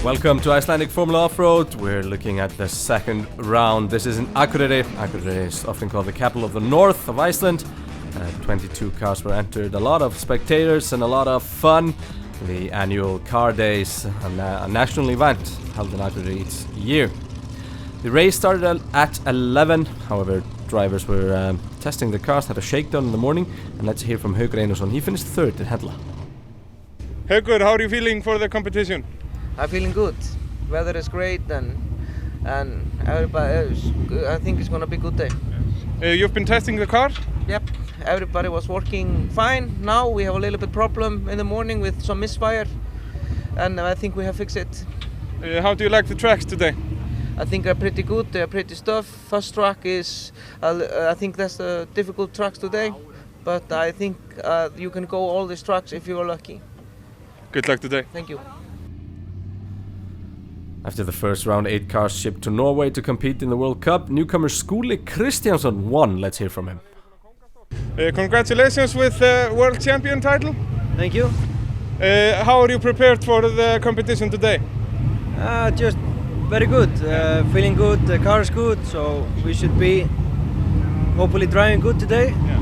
Welcome to Icelandic Formula Offroad. We're looking at the second round. This is in Akureyri. Akureyri is often called the capital of the north of Iceland. 22 cars were entered, a lot of spectators and a lot of fun. The annual car days, a national event held in Akureyri each year. The race started at 11, however drivers were testing the cars, had a shakedown in the morning, and let's hear from Haukur Einarsson. He finished third in Hella. Haukur, how are you feeling for the competition? I'm feeling good. Weather is great and everybody I think it's gonna be a good day. You've been testing the car? Yep, everybody was working fine. Now we have a little bit problem in the morning with some misfire, and I think we have fixed it. How do you like the tracks today? I think they're pretty good. They're pretty tough. First track is, I think that's the difficult tracks today, but I think you can go all these tracks if you are lucky. Good luck today. Thank you. After the first round, 8 cars shipped to Norway to compete in the World Cup. Newcomer Skúli Kristjánsson won. Let's hear from him. Congratulations with the World Champion title. Thank you. How are you prepared for the competition today? Just very good. Feeling good. The car is good, so we should be hopefully driving good today. Yeah.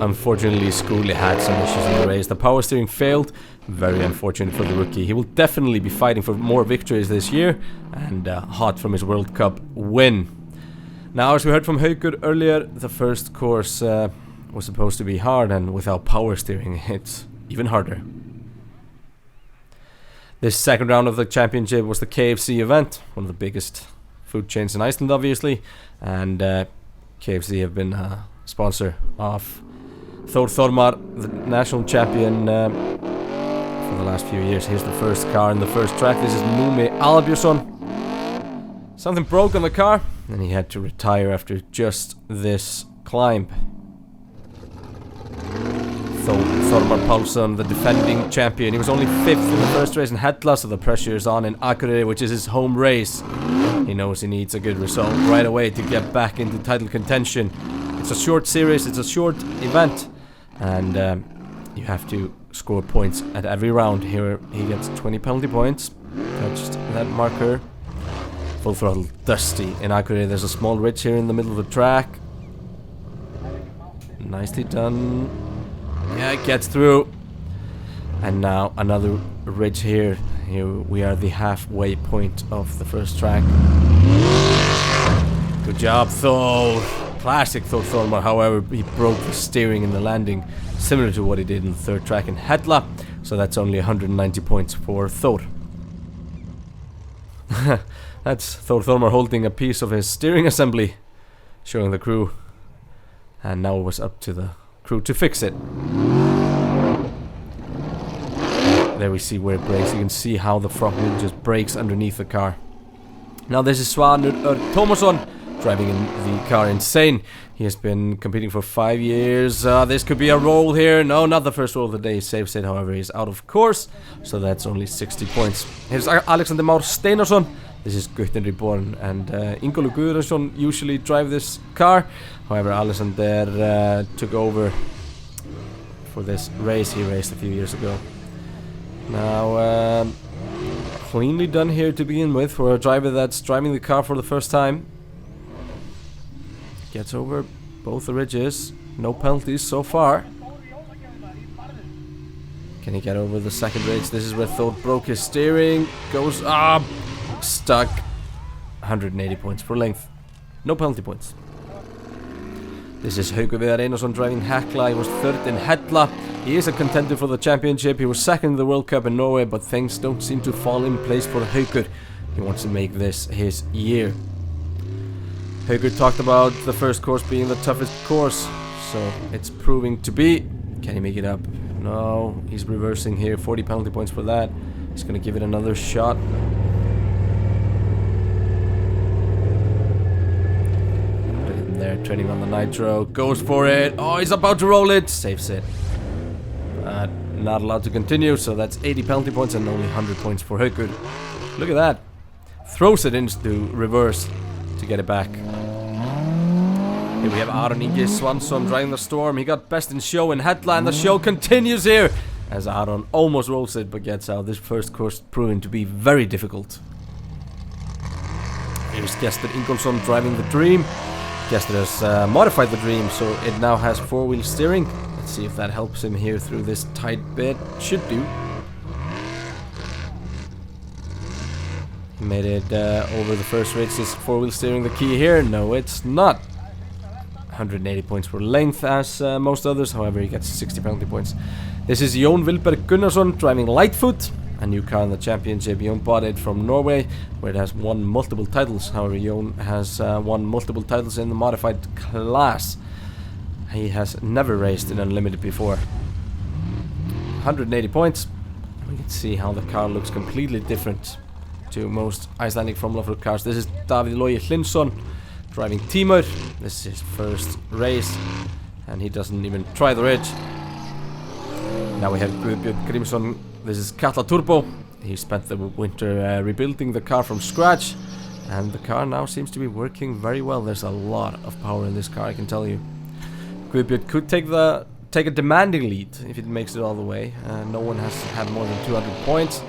Unfortunately, Skúli had some issues in the race. The power steering failed. Very unfortunate for the rookie. He will definitely be fighting for more victories this year and hot from his World Cup win. Now, as we heard from Haukur earlier, the first course was supposed to be hard, and without power steering, it's even harder. This second round of the championship was the KFC event, one of the biggest food chains in Iceland, obviously, and KFC have been a sponsor of Þór Þormar, the national champion, for the last few years. Here's the first car in the first track. This is Númi Albjörnsson. Something broke on the car, and he had to retire after just this climb. Þormar Pálsson, the defending champion. He was only 5th in the first race in Hella, so the pressure is on in Akureyri, which is his home race. He knows he needs a good result right away to get back into title contention. It's a short series, it's a short event, and you have to score points at every round. Here he gets 20 penalty points. Touched that marker. Full throttle dusty in Akureyri. There's a small ridge here in the middle of the track. Nicely done. Yeah, it gets through. And now another ridge here. Here we are, the halfway point of the first track. Good job, Thor. Classic Þór Þormar. However, he broke the steering in the landing, similar to what he did in the third track in Hella. So that's only 190 points for Thor. That's Þór Þormar holding a piece of his steering assembly, showing the crew. And now it was up to the crew to fix it. There we see where it breaks. You can see how the front wheel just breaks underneath the car. Now this is Svanur Örn Tómasson driving in the car Insane. He has been competing for 5 years. This could be a roll here. No, not the first roll of the day. He saves it, however, he's out of course. So that's only 60 points. Here's Alexander Már Steinarsson. This is Guttin Reborn, and Ingólfur Guðmundsson usually drive this car. However, Alexander took over for this race. He raced a few years ago. Now, cleanly done here to begin with for a driver that's driving the car for the first time. Gets over both the ridges. No penalties so far. Can he get over the second ridge? This is where Thor broke his steering. Goes up. Stuck. 180 points for length. No penalty points. This is Haukur Einarsson driving Hekla. He was 3rd in Hella. He is a contender for the championship. He was 2nd in the World Cup in Norway, but things don't seem to fall in place for Haukur. He wants to make this his year. Haukur talked about the first course being the toughest course, so it's proving to be. Can he make it up? No, he's reversing here. 40 penalty points for that. He's gonna give it another shot. Put it in there, turning on the nitro. Goes for it. Oh, he's about to roll it. Saves it. Not allowed to continue, so that's 80 penalty points and only 100 points for Haukur. Look at that. Throws it into reverse to get it back. Here we have Aron Ingi Svansson driving the Storm. He got best in show in Hella, and the show continues here. as Aron almost rolls it but gets out. This first course proving to be very difficult. Here's Gestur Ingolfsson driving the Dream. Gestur has modified the Dream, so it now has 4-wheel steering. Let's see if that helps him here through this tight bit. Should do. He made it over the first ridge. Is 4-wheel steering the key here? No, it's not. 180 points for length as most others. However, he gets 60 penalty points. This is Jón Vilberg Gunnarsson driving Lightfoot, a new car in the championship. Jón bought it from Norway, where it has won multiple titles. However, Jón has won multiple titles in the modified class. He has never raced in Unlimited before. 180 points. We can see how the car looks completely different to most Icelandic Formula 4 cars. This is Davíð Logi Hlynsson driving Tímur. This is his first race, and he doesn't even try the ridge. Now we have Guðbjörn Grímsson. This is Katla Turbo. He spent the winter rebuilding the car from scratch, and the car now seems to be working very well. There's a lot of power in this car, I can tell you. Guðbjörn could take a demanding lead if it makes it all the way. No one has had more than 200 points.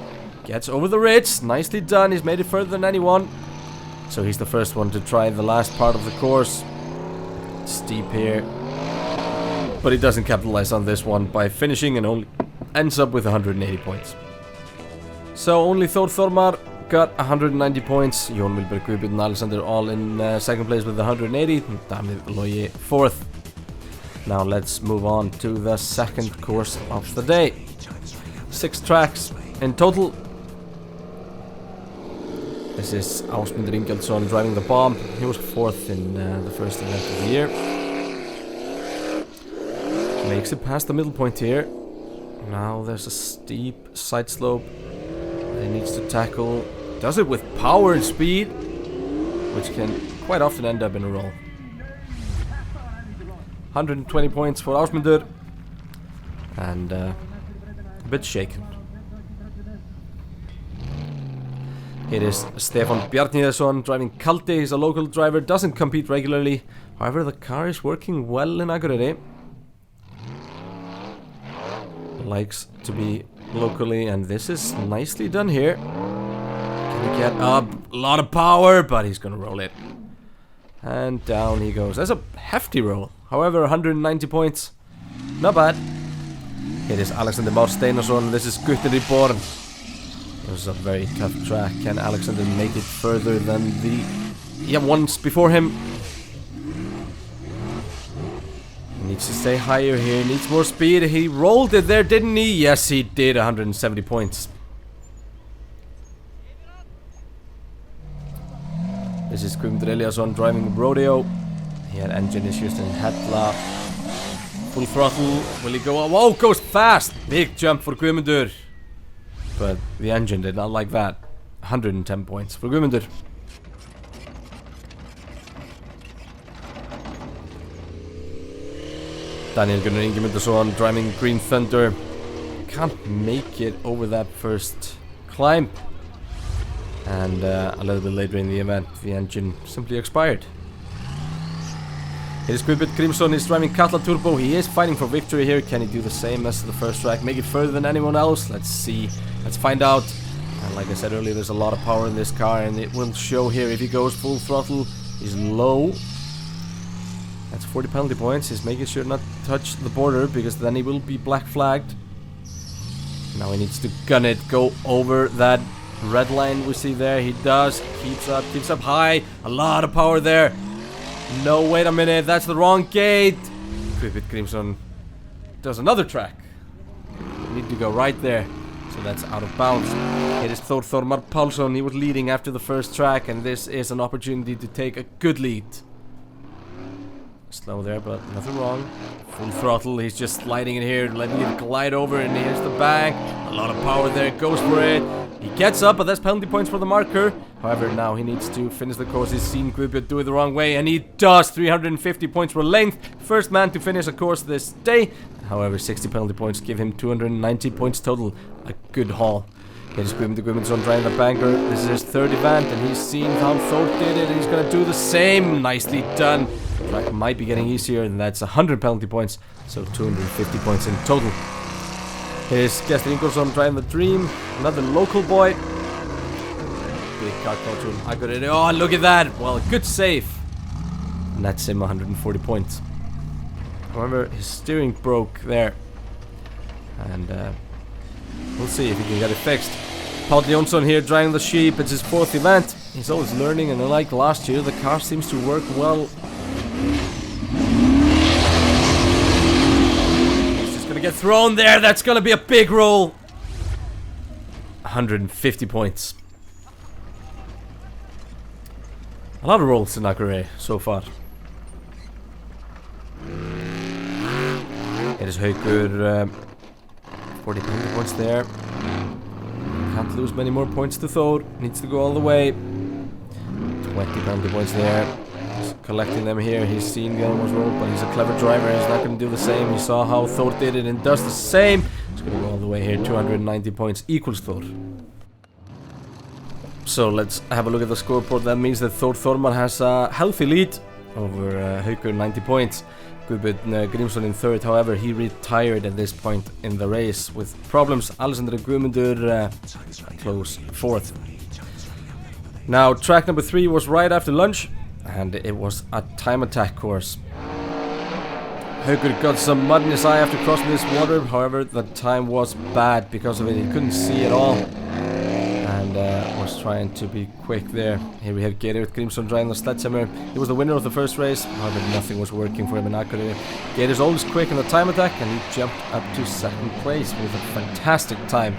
Gets over the ridge. Nicely done. He's made it further than anyone. So he's the first one to try the last part of the course. Steep here. But he doesn't capitalize on this one by finishing and only ends up with 180 points. So only Þór Þormar got 190 points. Jón Vilberg, Guðbjörn and Alexander all in second place with 180. Davíð Logi fourth. Now let's move on to the second course of the day. 6 tracks in total. This is Ásmundur Ingjaldsson driving the Bomb. He was 4th in the first event of the year. Makes it past the middle point here. Now there's a steep side slope that he needs to tackle. Does it with power and speed, which can quite often end up in a roll. 120 points for Ásmundur, and a bit shaken. It is Stefán Bjarniðarsson driving Kaldi. He's a local driver, doesn't compete regularly. However, the car is working well in Akureyri. Likes to be locally, and this is nicely done here. Can he get up? A lot of power, but he's gonna roll it. And down he goes. That's a hefty roll. However, 190 points. Not bad. It is Alexander Már Steinarsson. This is Gutteri Born. It was a very tough track. Can Alexander make it further than the ones before him? He needs to stay higher here. He needs more speed. He rolled it there, didn't he? Yes, he did. 170 points. This is Guðmundur Eliasson driving Rodeo. He had engine issues in Hella. Full throttle. Will he go? Oh, goes fast. Big jump for Guðmundur. But the engine did not like that. 110 points for Guðmundur. Daniel Gunnar Ingimundarsson driving Green Thunder. Can't make it over that first climb. And a little bit later in the event, the engine simply expired. It is Guðbjörn Grímsson. He's driving Katla Turbo. He is fighting for victory here. Can he do the same as the first track? Make it further than anyone else? Let's see. Let's find out. And like I said earlier, there's a lot of power in this car, and it will show here if he goes full throttle. He's low. That's 40 penalty points. He's making sure not to touch the border, because then he will be black flagged. Now he needs to gun it, go over that red line we see there. He does. Keeps up high. A lot of power there. No, wait a minute. That's the wrong gate. Guðbjörn Grímsson does another track. You need to go right there. So that's out of bounds. It is Þór Þormar Pálsson. He was leading after the first track, and this is an opportunity to take a good lead. Slow there, but nothing wrong. Full throttle. He's just sliding in here, letting it glide over, and here's the bank. A lot of power there. Goes for it. He gets up, but that's penalty points for the marker. However, now he needs to finish the course. He's seen Guðbjörn do it the wrong way, and he does. 350 points for length. First man to finish a course this day. However, 60 penalty points give him 290 points total. A good haul. Here's Guðmundsson driving the banker. This is his third event, and he's seen how Thor did it, and he's going to do the same. Nicely done. The track might be getting easier, and that's 100 penalty points, so 250 points in total. Here's Gestur Ingolfsson driving the Dream, another local boy. Big car culture in Akureyri. Oh, look at that! Well, good save. And that's him 140 points. However, his steering broke there. And we'll see if he can get it fixed. Paul Jonsson here driving the Sheep. It's his 4th event. He's always learning, and like last year, the car seems to work well. He's just gonna get thrown there. That's gonna be a big roll. 150 points. A lot of rolls in Akureyri so far. It is Haukur, 40 points there. Can't lose many more points to Thor. Needs to go all the way. 20 penalty points there. He's collecting them here. He's seen the other ones roll, but he's a clever driver. He's not going to do the same. He saw how Thor did it and does the same. He's going to go all the way here. 290 points equals Thor. So let's have a look at the scoreboard. That means that Thor Thormar has a healthy lead over Haukur, 90 points. Guðbjörn Grímsson in 3rd, however, he retired at this point in the race with problems. Alexander Guðmundur close 4th. Now, track number 3 was right after lunch, and it was a time attack course. Haukur got some mud in his eye after crossing this water, however, the time was bad because of it. He couldn't see at all, and was trying to be quick there. Here we have Geir Grímsson driving the Sledgehammer. He was the winner of the first race, however nothing was working for him in Akureyri. Geir is always quick in the time attack, and he jumped up to 2nd place with a fantastic time.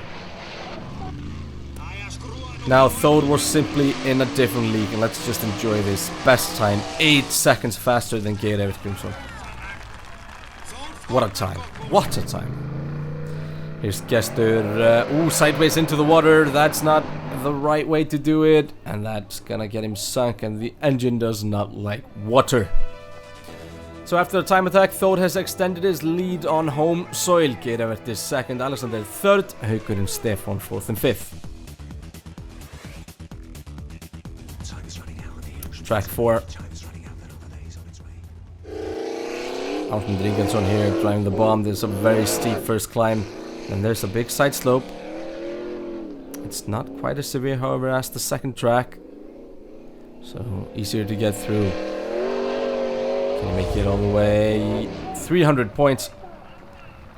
Now Thor was simply in a different league, and let's just enjoy this. Best time, 8 seconds faster than Geir Grímsson. What a time, what a time. Here's Gestur, sideways into the water. That's not the right way to do it, and that's gonna get him sunk, and the engine does not like water. So after the time attack, Thor has extended his lead on home soil. Geirivert is 2nd, Alexander 3rd, Haukur and Stefan 4th and 5th. Track 4. Árni Dringelsson here driving the bomb. There's a very steep first climb, and there's a big side slope. It's not quite as severe, however, as the 2nd track, so easier to get through. Can he make it all the way? 300 points.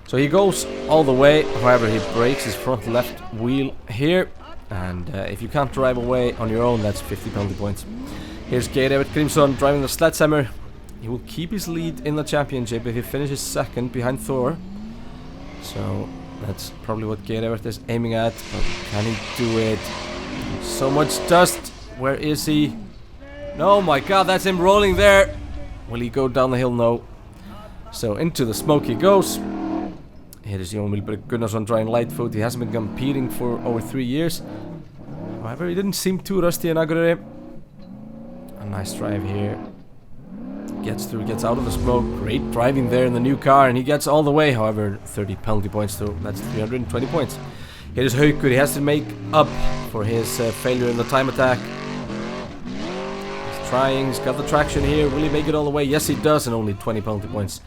So he goes all the way, however he breaks his front left wheel here, and if you can't drive away on your own, that's 50 penalty points. Here's Geir Grímsson driving the Sledgehammer. He will keep his lead in the championship if he finishes 2nd behind Thor. So that's probably what Geirivert is aiming at, but can he do it? So much dust. Where is he? No, my god, that's him rolling there. Will he go down the hill? No. So into the smoke he goes. Here is Jón Vilberg Gunnarsson driving Lightfoot. He hasn't been competing for over 3 years. However, he didn't seem too rusty in Akureyri. A nice drive here. Gets through, gets out of the smoke. Great driving there in the new car, and he gets all the way. However, 30 penalty points, so that's 320 points. Here's Haukur. He has to make up for his failure in the time attack. He's trying, he's got the traction here. Will he make it all the way? Yes, he does, and only 20 penalty points.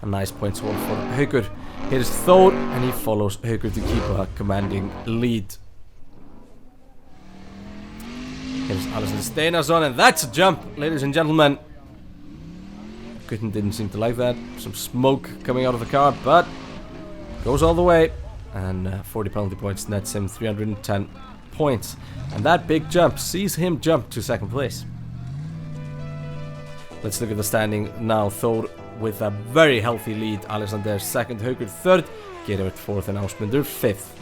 A nice points haul for Haukur. Here's Thor, and he follows Haukur to keep a commanding lead. Here's Alison Steinarsson, and that's a jump, ladies and gentlemen. Gutten didn't seem to like that. Some smoke coming out of the car, but goes all the way, and 40 penalty points nets him 310 points. And that big jump sees him jump to 2nd place. Let's look at the standing now. Thor with a very healthy lead. Alexander 2nd, Haukur 3rd, Geirivert 4th, and Ásmundur 5th.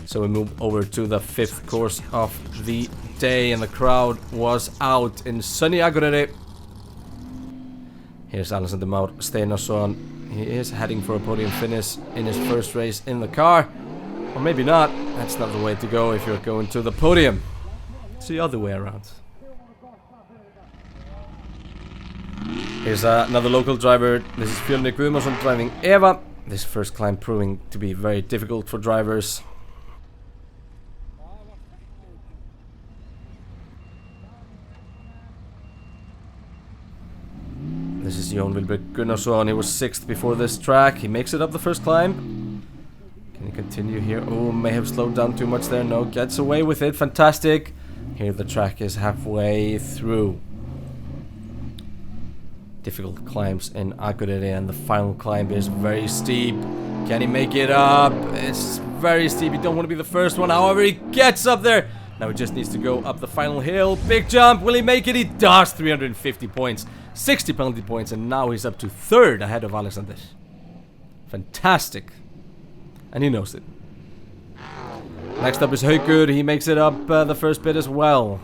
So we move over to the 5th course of the day, and the crowd was out in sunny Akureyri. Here's Alexander Már Steinarsson. He is heading for a podium finish in his first race in the car. Or maybe not. That's not the way to go if you're going to the podium. It's the other way around. Here's another local driver. This is Fjölnir Guðmundsson driving Eva. This first climb proving to be very difficult for drivers. This is Jón Vilberg Gunnarsson. He was 6th before this track. He makes it up the first climb. Can he continue here? Oh, may have slowed down too much there. No, gets away with it. Fantastic. Here the track is halfway through. Difficult climbs in Akureyri, and the final climb is very steep. Can he make it up? It's very steep. You don't want to be the first one. However, he gets up there. Now he just needs to go up the final hill. Big jump. Will he make it? He does. 350 points. 60 penalty points. And now he's up to 3rd ahead of Alexander. Fantastic. And he knows it. Next up is Haukur. He makes it up the first bit as well.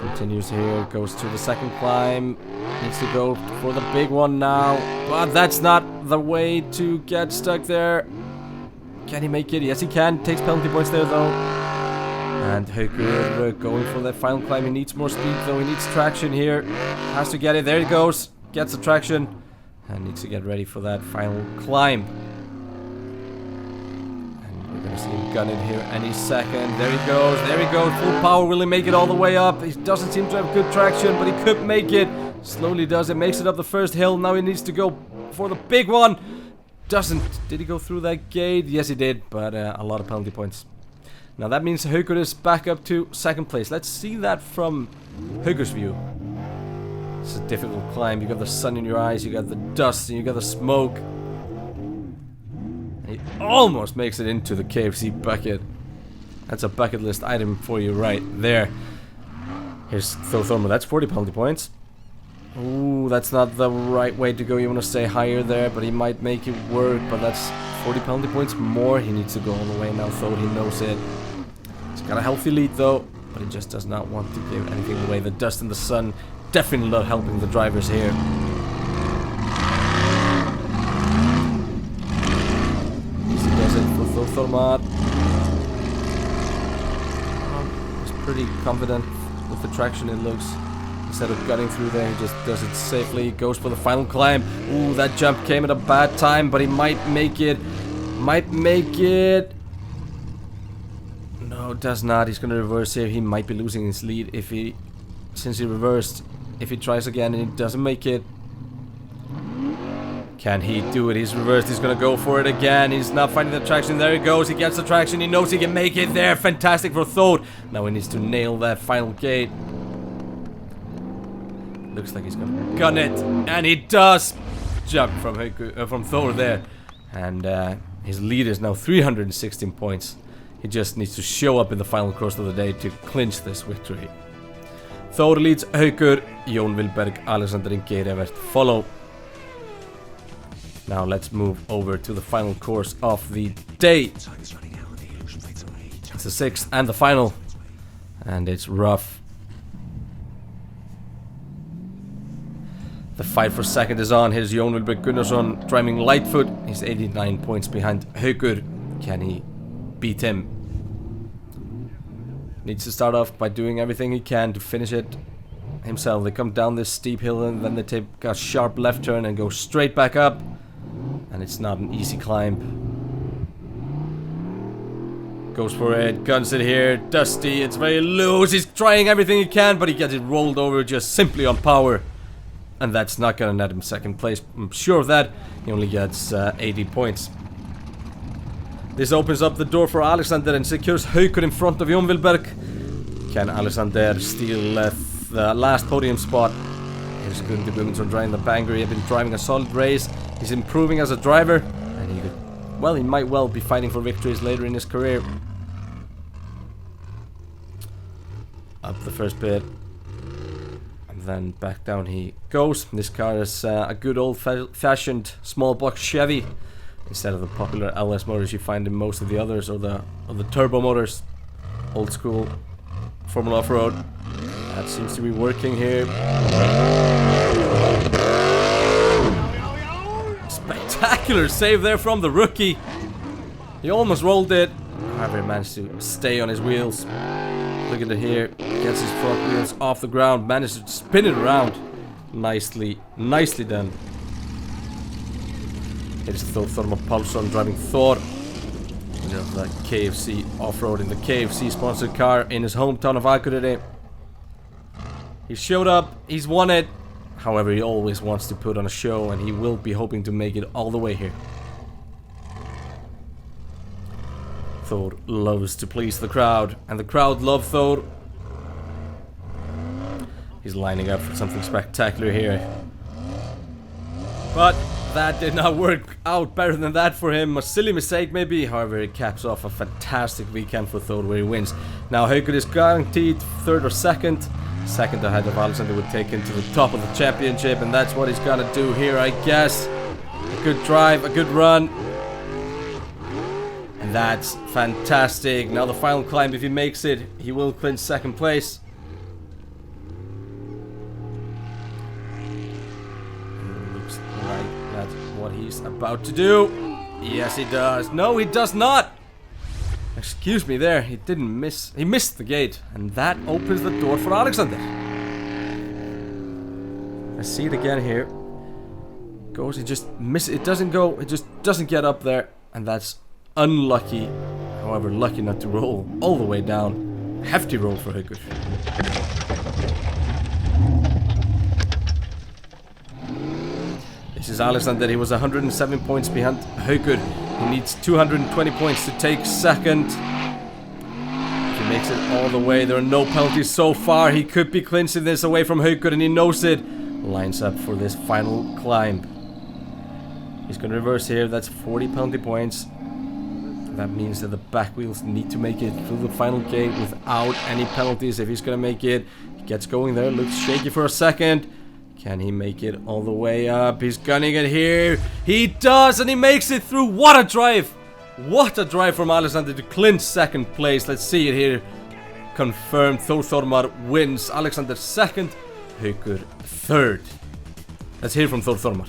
Continues here. Goes to the second climb. Needs to go for the big one now. But that's not the way to get stuck there. Can he make it? Yes, he can. Takes penalty points there, though. And Haukur going for that final climb. He needs more speed, though. He needs traction here. Has to get it. There he goes. Gets the traction. And needs to get ready for that final climb. And we're going to see him gun it here any second. There he goes. There he goes. Full power. Will he make it all the way up? He doesn't seem to have good traction, but he could make it. Slowly does it. Makes it up the first hill. Now he needs to go for the big one. Doesn't. Did he go through that gate? Yes, he did, but a lot of penalty points. Now that means Haukur is back up to 2nd place. Let's see that from Haukur's view. It's a difficult climb. You got the sun in your eyes, you got the dust, and you got the smoke. And he almost makes it into the KFC bucket. That's a bucket list item for you right there. Here's Thor Thormer. That's 40 penalty points. Ooh, that's not the right way to go. You want to stay higher there, but he might make it work. But that's 40 penalty points more. He needs to go all the way now, Thor. He knows it. He's got a healthy lead, though, but he just does not want to give anything away. The dust and the sun definitely not helping the drivers here. Easy does it for Thor Thormar. He's pretty confident with the traction, it looks. Instead of gunning through there, he just does it safely. Goes for the final climb. Ooh, that jump came at a bad time, but he might make it. Might make it. No, does not. He's gonna reverse here. He might be losing his lead if he, since he reversed. If he tries again and he doesn't make it. Can he do it? He's reversed. He's gonna go for it again. He's not finding the traction. There he goes. He gets the traction. He knows he can make it there. Fantastic for Thor. Now he needs to nail that final gate. Looks like he's gonna gun it, and he does jump from Thor there, and his lead is now 316 points. He just needs to show up in the final course of the day to clinch this victory. Thor leads Haukur, Jón Vilberg, Alexander Ingi Revert follow. Now let's move over to the final course of the day. It's the 6th and the final, and it's rough. The fight for 2nd is on. Here's Jón Vilberg Gunnarsson driving Lightfoot. He's 89 points behind Haukur. Can he beat him? Needs to start off by doing everything he can to finish it himself. They come down this steep hill and then they take a sharp left turn and go straight back up. And it's not an easy climb. Goes for it, guns it here. Dusty, it's very loose. He's trying everything he can, but he gets it rolled over just simply on power. And that's not gonna net him 2nd place. I'm sure of that. He only gets 80 points. This opens up the door for Alexander and secures Haukur in front of Jón Vilberg. Can Alexander steal the last podium spot? Here's Gundi Guðmundsson driving the banger. He's been driving a solid race. He's improving as a driver. And he could, well, he might well be fighting for victories later in his career. Up the first bit. Then back down he goes. This car is a good old-fashioned small box Chevy instead of the popular LS motors you find in most of the others, or the turbo motors. Old school Formula Off-Road. That seems to be working here. Spectacular save there from the rookie. He almost rolled it. However, he managed to stay on his wheels. Look at it here. Gets his front wheels off the ground. Managed to spin it around. Nicely done. Here's Thor Thormar Pálsson driving Thor. You know, the KFC off-road in the KFC sponsored car in his hometown of Akureyri. He showed up. He's won it. However, he always wants to put on a show, and he will be hoping to make it all the way here. Thor loves to please the crowd, and the crowd love Thor. He's lining up for something spectacular here. But that did not work out better than that for him. A silly mistake maybe. However, it caps off a fantastic weekend for Thor where he wins. Now Haukur is guaranteed third or second. Second ahead of Alexander would take him to the top of the championship, and that's what he's gonna do here, I guess. A good drive, a good run. And that's fantastic. Now the final climb, if he makes it, he will clinch second place. Looks like that's what he's about to do. Yes, he does. No, he does not. Excuse me there, he didn't miss. He missed the gate, and that opens the door for Alexander. I see it again here. Goes, he just misses. It doesn't go. It just doesn't get up there, and that's unlucky. However, lucky not to roll all the way down. Hefty roll for Haukur. This is Alexander. He was 107 points behind Haukur. He needs 220 points to take second. If he makes it all the way, there are no penalties so far. He could be clinching this away from Haukur, and he knows it. Lines up for this final climb. He's going to reverse here. That's 40 penalty points. That means that the back wheels need to make it through the final gate without any penalties. If he's going to make it, he gets going there. Looks shaky for a second. Can he make it all the way up? He's gunning it here. He does, and he makes it through. What a drive! What a drive from Alexander to clinch second place. Let's see it here. Confirmed. Thor Thormar wins. Alexander second. Haukur third. Let's hear from Thor Thormar.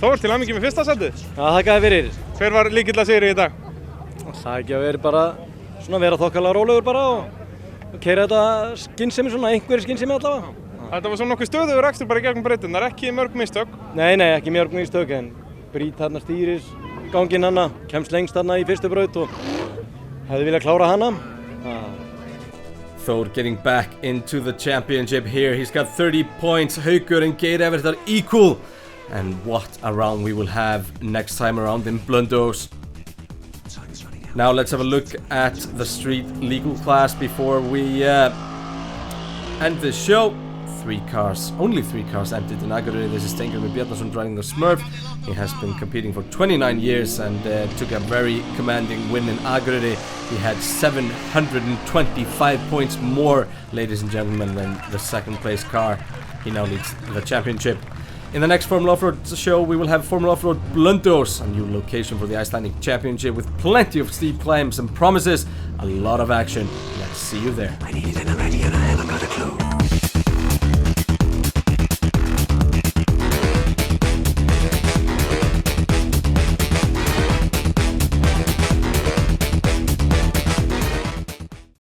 Þór, til hamingju með fyrsta sætið. Já, þakkaði fyrir. Hver var lykill að sigri í dag? Það ekki að vera bara svona vera þokkalega rólegur bara og keyra þetta skynsemi svona, einhverju skynsemi allavega. Þetta var svona nokkuð stöðugur akstur bara í gegnum breytirnar, ekki mörg mistök. Nei, ekki mörg mistök, en brýt þarna stýris, ganginn hana, kemst lengst þarna í fyrstu braut og hefði viljað klára hana. Thor getting back into the championship here. He's got 30 points. Haukur and Geir Everett are equal. And what a round we will have next time around in Blönduós. Now let's have a look at the street legal class before we end this show. Only three cars entered in Akureyri. This is Steingrímur Bjarnason driving the Smurf. He has been competing for 29 years and took a very commanding win in Akureyri. He had 725 points more, ladies and gentlemen, than the second place car. He now leads the championship. In the next Formula Offroad show, we will have Formula Offroad Blönduós, a new location for the Icelandic Championship with plenty of steep climbs and promises a lot of action. Let's see you there.